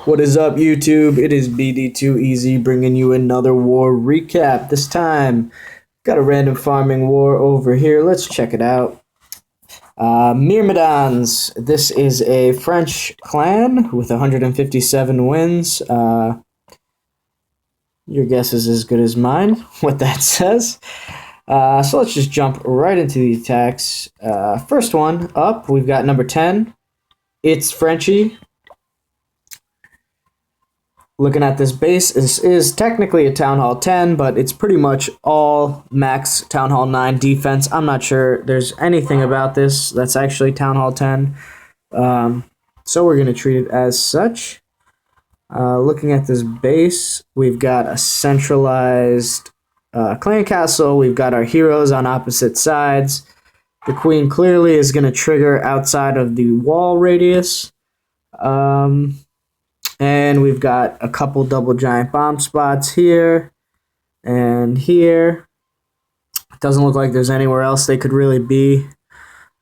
What is up, YouTube? It is BD2Easy bringing you another war recap. This time, got a random farming war over here. Let's check it out. Myrmidons. This is a French clan with 157 wins. Your guess is as good as mine, what that says. So let's just jump right into the attacks. First one up, we've got number 10. It's Frenchy. Looking at this base, this is technically a Town Hall 10, but it's pretty much all max Town Hall 9 defense. I'm not sure there's anything about this that's actually Town Hall 10. So we're going to treat it as such. Looking at this base, we've got a centralized clan castle. We've got our heroes on opposite sides. The queen clearly is going to trigger outside of the wall radius. And we've got a couple double giant bomb spots here and here. It doesn't look like there's anywhere else they could really be.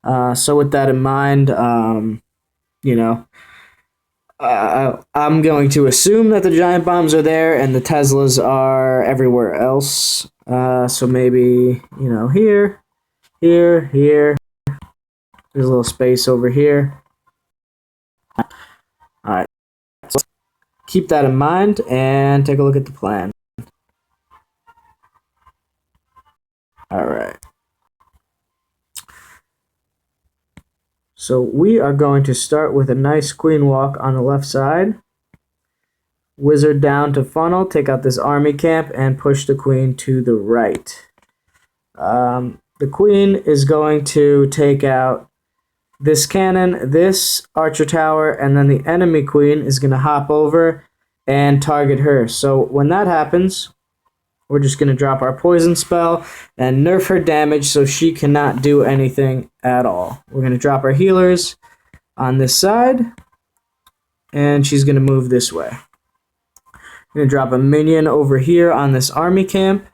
So with that in mind, I'm going to assume that the giant bombs are there and the Teslas are everywhere else. So maybe, here. There's a little space over here. All right. So keep that in mind and take a look at the plan. Alright. So we are going to start with a nice queen walk on the left side. Wizard down to funnel, take out this army camp, and push the queen to the right. The queen is going to take out this cannon, this archer tower, and then the enemy queen is going to hop over and target her. So when that happens, we're just going to drop our poison spell and nerf her damage so she cannot do anything at all. We're going to drop our healers on this side, and she's going to move this way. We're going to drop a minion over here on this army camp.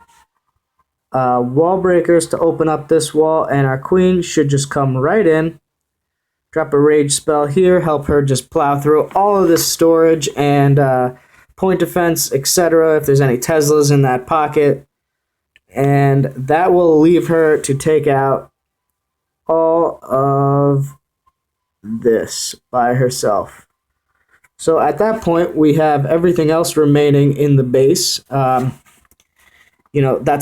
Wall breakers to open up this wall, and our queen should just come right in. Drop a rage spell here, help her just plow through all of this storage and point defense, etc. if there's any Teslas in that pocket. And that will leave her to take out all of this by herself. So at that point, we have everything else remaining in the base. That's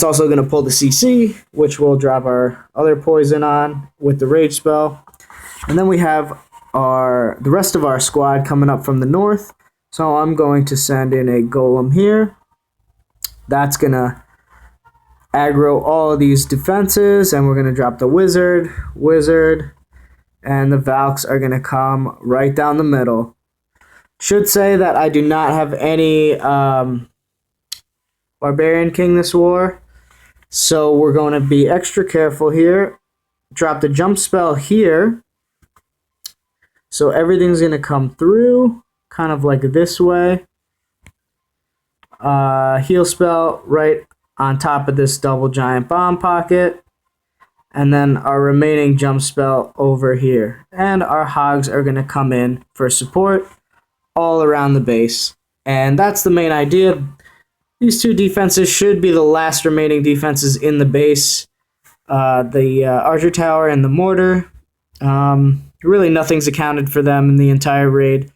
also going to pull the CC, which will drop our other poison on with the rage spell. And then we have the rest of our squad coming up from the north. So I'm going to send in a golem here. That's going to aggro all of these defenses, and we're going to drop the wizard, and the Valks are going to come right down the middle. Should say that I do not have any barbarian king this war, so we're going to be extra careful here. Drop the jump spell here. So everything's going to come through kind of like this way. Heal spell right on top of this double giant bomb pocket. And then our remaining jump spell over here. And our hogs are going to come in for support all around the base. And that's the main idea. These two defenses should be the last remaining defenses in the base. The archer tower and the mortar. Really nothing's accounted for them in the entire raid.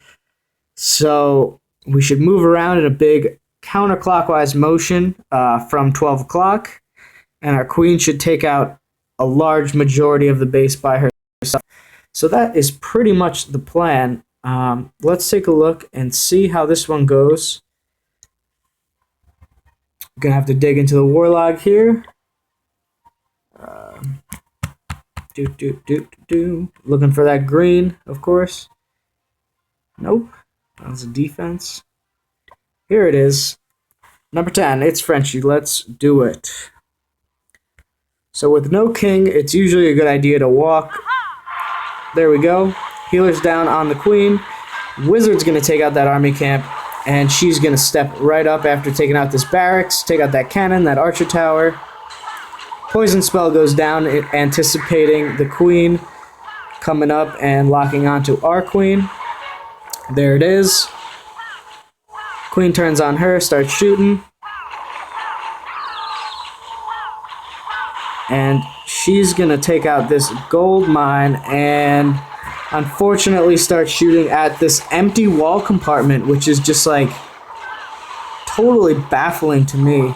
So we should move around in a big counterclockwise motion from 12 o'clock. And our queen should take out a large majority of the base by herself. So that is pretty much the plan. Let's take a look and see how this one goes. Gonna have to dig into the warlog here. Looking for that green, of course. Nope. That was a defense. Here it is. Number 10. It's Frenchy. Let's do it. So with no king, it's usually a good idea to walk. There we go. Healer's down on the queen. Wizard's going to take out that army camp. And she's going to step right up after taking out this barracks. Take out that cannon, that archer tower. Poison spell goes down, anticipating the queen coming up and locking onto our queen. There it is. Queen turns on her, starts shooting. And she's going to take out this gold mine and unfortunately start shooting at this empty wall compartment, which is just like totally baffling to me.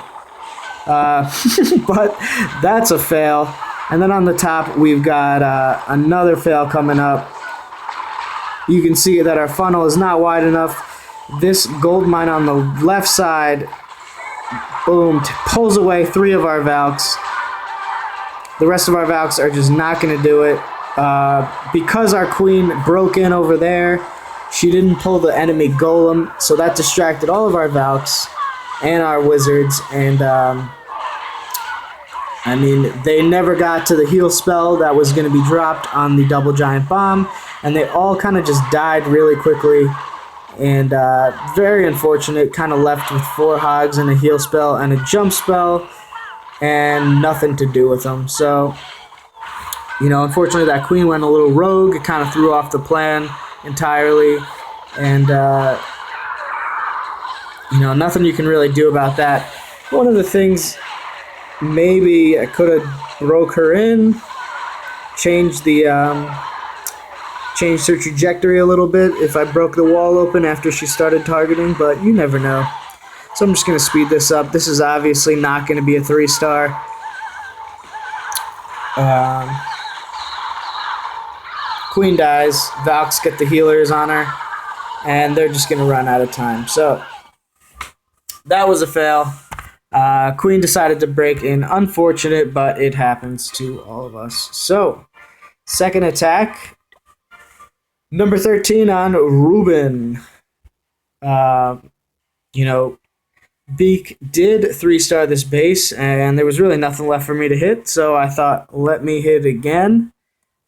But that's a fail. And then on the top, we've got another fail coming up. You can see that our funnel is not wide enough. This gold mine on the left side, boom, pulls away 3 of our Valks. The rest of our Valks are just not going to do it. Because our queen broke in over there, she didn't pull the enemy golem, so that distracted all of our Valks and our wizards, and I mean, they never got to the heal spell that was going to be dropped on the double giant bomb, and they all kind of just died really quickly, and very unfortunate, kind of left with 4 hogs and a heal spell and a jump spell, and nothing to do with them. So, you know, unfortunately that queen went a little rogue. It kind of threw off the plan entirely, and you know, nothing you can really do about that. One of the things, maybe I could have broke her in, changed her trajectory a little bit if I broke the wall open after she started targeting, but you never know. So I'm just going to speed this up. This is obviously not going to be a 3-star. Queen dies, Valks get the healers on her, and they're just going to run out of time. So that was a fail. Queen decided to break in. Unfortunate, but it happens to all of us. So, second attack. Number 13 on Ruben. You know, Beak did 3-star this base, and there was really nothing left for me to hit, so I thought, let me hit again.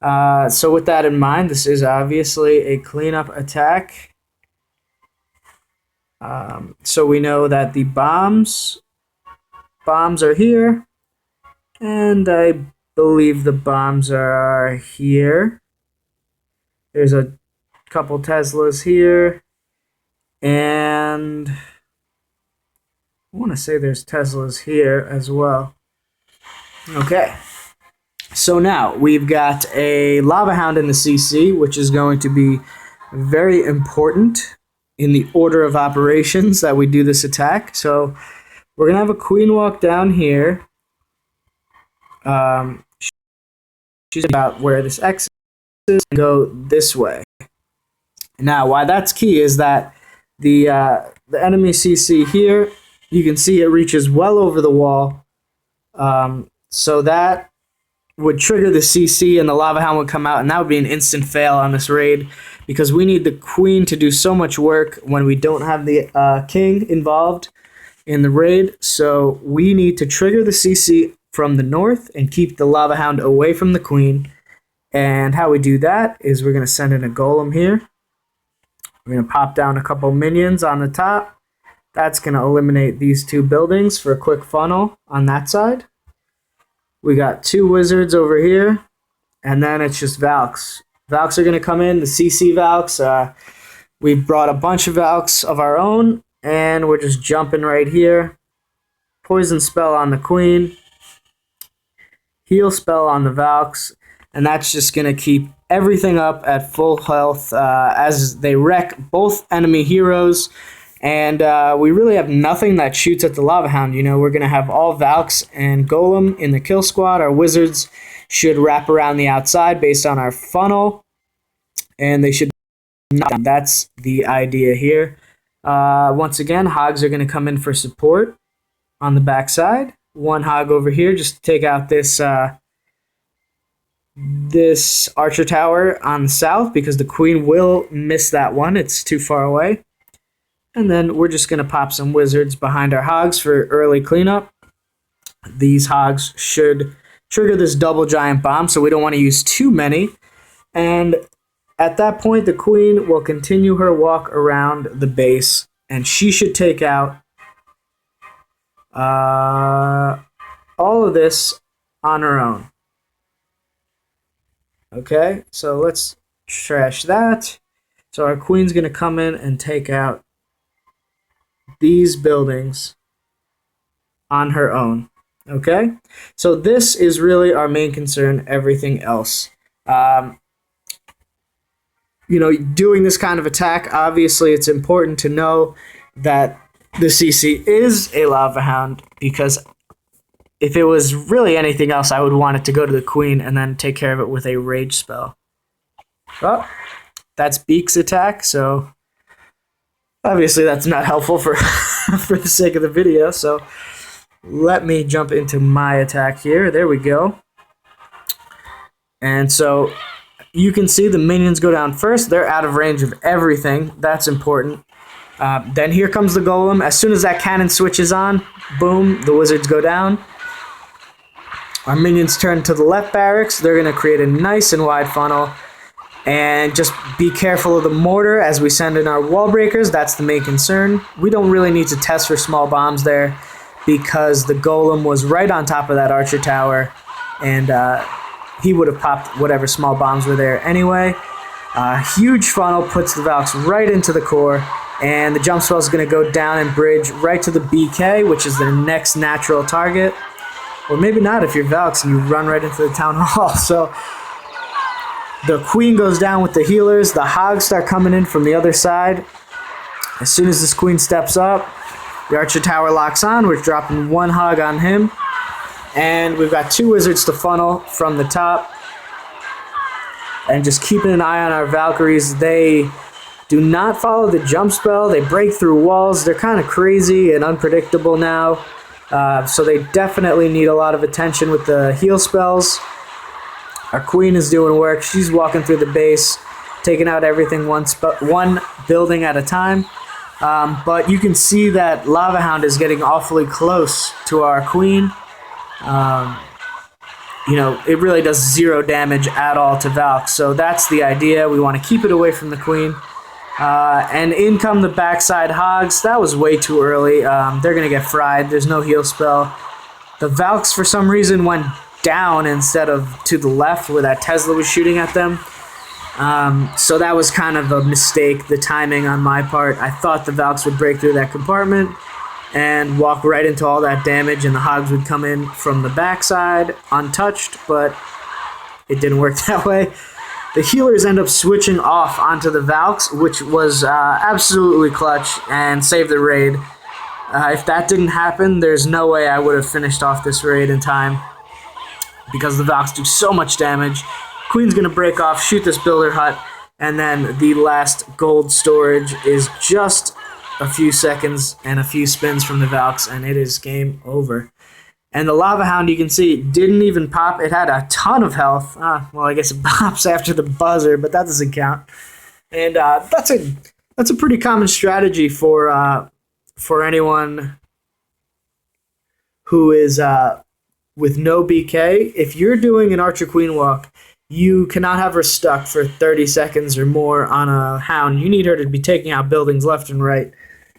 So with that in mind, this is obviously a cleanup attack. So we know that the bombs are here, and I believe the bombs are here. There's a couple Teslas here, and I want to say there's Teslas here as well. Okay, so now we've got a Lava Hound in the CC, which is going to be very important in the order of operations that we do this attack. So we're going to have a queen walk down here. She's about where this X is, and go this way. Now, why that's key is that the enemy CC here, you can see it reaches well over the wall. So that would trigger the CC, and the Lava Hound would come out, and that would be an instant fail on this raid, because we need the queen to do so much work when we don't have the king involved in the raid. So we need to trigger the CC from the north and keep the Lava Hound away from the queen. And how we do that is we're going to send in a golem here. We're going to pop down a couple minions on the top. That's going to eliminate these 2 buildings for a quick funnel on that side. We got 2 wizards over here, and then it's just Valks. Valks are going to come in, the CC Valks. We brought a bunch of Valks of our own, and we're just jumping right here. Poison spell on the queen. Heal spell on the Valks. And that's just going to keep everything up at full health as they wreck both enemy heroes. And we really have nothing that shoots at the Lava Hound. You know, we're going to have all Valks and Golem in the kill squad. Our wizards should wrap around the outside based on our funnel. And they should not. That's the idea here. Once again, hogs are going to come in for support on the backside. 1 hog over here just to take out this this archer tower on the south, because the queen will miss that one. It's too far away. And then we're just going to pop some wizards behind our hogs for early cleanup. These hogs should trigger this double giant bomb, so we don't want to use too many. And at that point, the queen will continue her walk around the base, and she should take out all of this on her own. Okay, so let's trash that. So our queen's going to come in and take out these buildings on her own. Okay? So this is really our main concern, everything else. Doing this kind of attack, obviously it's important to know that the CC is a Lava Hound, because if it was really anything else, I would want it to go to the queen and then take care of it with a rage spell. Well, that's Beak's attack, so obviously that's not helpful for for the sake of the video, so let me jump into my attack here. There we go. And so you can see the minions go down first. They're out of range of everything. That's important. Then here comes the golem. As soon as that cannon switches on, boom, the wizards go down. Our minions turn to the left barracks. They're going to create a nice and wide funnel. And just be careful of the mortar as we send in our wall breakers. That's the main concern. We don't really need to test for small bombs there, because the golem was right on top of that archer tower, and he would have popped whatever small bombs were there anyway. Huge funnel puts the Valks right into the core, and the jump spell is going to go down and bridge right to the BK, which is their next natural target. Or maybe not if you're Valks and you run right into the town hall. So the queen goes down with the healers. The hogs start coming in from the other side. As soon as this queen steps up, the archer tower locks on. We're dropping one hog on him. And we've got two wizards to funnel from the top. And just keeping an eye on our valkyries. They do not follow the jump spell. They break through walls. They're kind of crazy and unpredictable now. So they definitely need a lot of attention with the heal spells. Our queen is doing work. She's walking through the base, taking out everything one building at a time. But you can see that Lava Hound is getting awfully close to our queen. It really does zero damage at all to Valks. So that's the idea. We want to keep it away from the queen. And in come the backside hogs. That was way too early. They're going to get fried. There's no heal spell. The Valks, for some reason, went down instead of to the left where that Tesla was shooting at them. So that was kind of a mistake, the timing on my part. I thought the Valks would break through that compartment and walk right into all that damage, and the hogs would come in from the backside untouched, but it didn't work that way. The healers end up switching off onto the Valks, which was absolutely clutch and saved the raid. If that didn't happen, there's no way I would have finished off this raid in time, because the Valks do so much damage. Queen's going to break off, shoot this builder hut, and then the last gold storage is just a few seconds and a few spins from the Valks, and it is game over. And the Lava Hound, you can see, didn't even pop. It had a ton of health. Well, I guess it pops after the buzzer, but that doesn't count. And that's a pretty common strategy for anyone who is with no BK. If you're doing an Archer Queen walk, you cannot have her stuck for 30 seconds or more on a Hound. You need her to be taking out buildings left and right.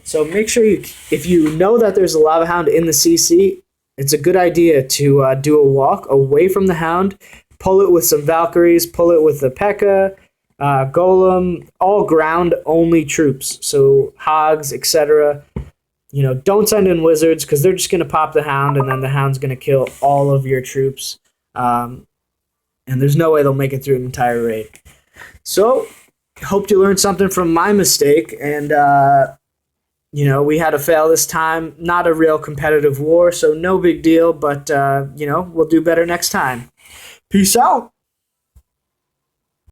So make sure if you know that there's a Lava Hound in the CC, it's a good idea to do a walk away from the Hound, pull it with some Valkyries, pull it with the P.E.K.K.A., Golem, all ground-only troops, so Hogs, etc. Don't send in Wizards, because they're just going to pop the Hound, and then the Hound's going to kill all of your troops. And there's no way they'll make it through an entire raid. So, hope you learned something from my mistake, and we had a fail this time. Not a real competitive war, so no big deal, but we'll do better next time. Peace out.